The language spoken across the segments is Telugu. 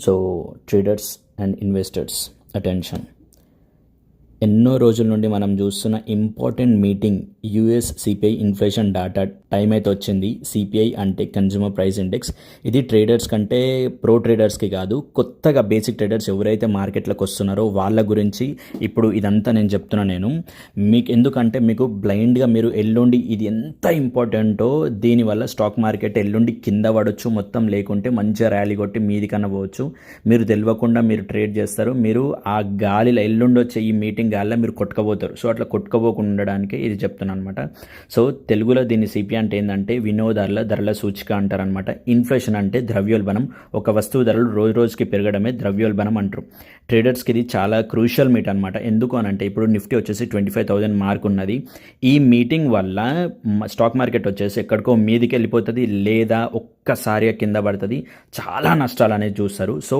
So traders and investors attention. ఎన్నో రోజుల నుండి మనం చూస్తున్న important meeting US CPI inflation data time అయితే వచ్చింది. సిపిఐ అంటే కన్జ్యూమర్ ప్రైస్ ఇండెక్స్. ఇది ట్రేడర్స్ కంటే ప్రో ట్రేడర్స్కి కాదు, కొత్తగా బేసిక్ ట్రేడర్స్ ఎవరైతే మార్కెట్లోకి వస్తున్నారో వాళ్ళ గురించి ఇప్పుడు ఇదంతా నేను చెప్తున్నా. మీకు ఎందుకంటే మీకు బ్లైండ్గా మీరు ఎల్లుండి ఇది ఎంత ఇంపార్టెంటో, దీనివల్ల స్టాక్ మార్కెట్ ఎల్లుండి కింద పడవచ్చు, మొత్తం లేకుంటే మంచిగా ర్యాలీ కొట్టి మీది కన్నా పోవచ్చు. మీరు తెలియకుండా మీరు ట్రేడ్ చేస్తారు. మీరు ఆ గాలిలో ఎల్లుండి వచ్చే ఈ మీటింగ్ గాలిలో మీరు కొట్టుకపోతారు. సో అట్లా కొట్టుకోపోకుండా ఉండడానికి ఇది చెప్తున్నాను అనమాట. సో తెలుగులో దీన్ని సిపిఐ అంటే ఏంటంటే ధరల సూచిక అంటారనమాట. ఇన్ఫ్లేషన్ అంటే ద్రవ్యోల్బణం. ఒక వస్తువు ధరలు రోజు రోజుకి పెరగడమే ద్రవ్యోల్బణం అంటారు. ట్రేడర్స్కి ఇది చాలా క్రూషియల్ మీట్ అనమాట. ఎందుకు అనంటే ఇప్పుడు నిఫ్టీ వచ్చేసి 25,000 మార్క్ ఉన్నది. ఈ మీటింగ్ వల్ల స్టాక్ మార్కెట్ వచ్చేసి ఎక్కడికో మీదికి వెళ్ళిపోతుంది, లేదా ఒక్కసారిగా కింద పడుతుంది. చాలా నష్టాలు అనేది చూస్తారు. సో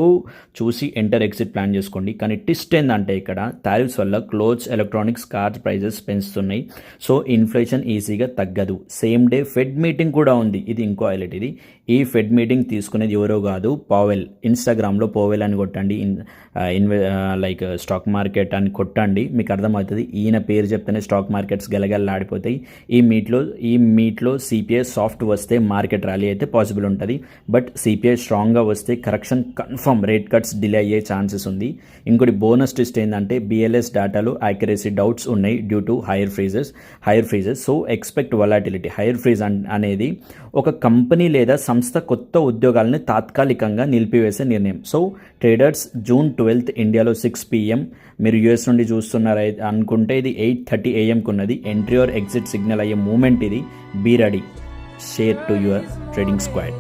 చూసి ఎంటర్ ఎగ్జిట్ ప్లాన్ చేసుకోండి. కానీ ట్విస్ట్ ఏంటంటే ఇక్కడ టారిఫ్స్ వల్ల క్లోత్స్, ఎలక్ట్రానిక్స్, కార్స్ ప్రైజెస్ పెంచుతున్నాయి. సో ఇన్ఫ్లేషన్ ఈజీగా తగ్గదు. సేమ్ డే ఫెడ్ మీటింగ్ కూడా ఉంది. ఇది ఇంకో హైలైట్. ఈ ఫెడ్ మీటింగ్ తీసుకునేది ఎవరో కాదు, పావెల్. ఇన్స్టాగ్రామ్లో పావెల్ అని కొట్టండి, లైక్ స్టాక్ మార్కెట్ అని కొట్టండి, మీకు అర్థమవుతుంది. ఈయన పేరు చెప్తేనే స్టాక్ మార్కెట్స్ గెలగెల్లాడిపోతాయి. ఈ మీట్లో సిపిఐ సాఫ్ట్ వస్తే మార్కెట్ ర్యాలీ అయితే పాసిబుల్ ఉంటుంది. బట్ సిపిఐ స్ట్రాంగ్గా వస్తే correction confirm, rate cuts delay అయ్యే ఛాన్సెస్ ఉంది. ఇంకోటి బోనస్ ట్విస్ట్ ఏంటంటే బిఎల్ఎస్ డేటాలో యాక్యురసీ డౌట్స్ ఉన్నాయి due to higher freezes. So expect volatility. Higher freeze అనేది ఒక కంపెనీ లేదా సంస్థ కొత్త ఉద్యోగాలను తాత్కాలికంగా నిలిపివేసే నిర్ణయం. సో ట్రేడర్స్ June 12th ఇండియాలో 6 PM. మీరు యూఎస్ నుండి చూస్తున్నారు అనుకుంటే ఇది 8:30 AM ఉన్నది. ఎంట్రీ ఆర్ ఎగ్జిట్ సిగ్నల్ అయ్యే మూమెంట్ ఇది. Be ready. Share to your trading squad.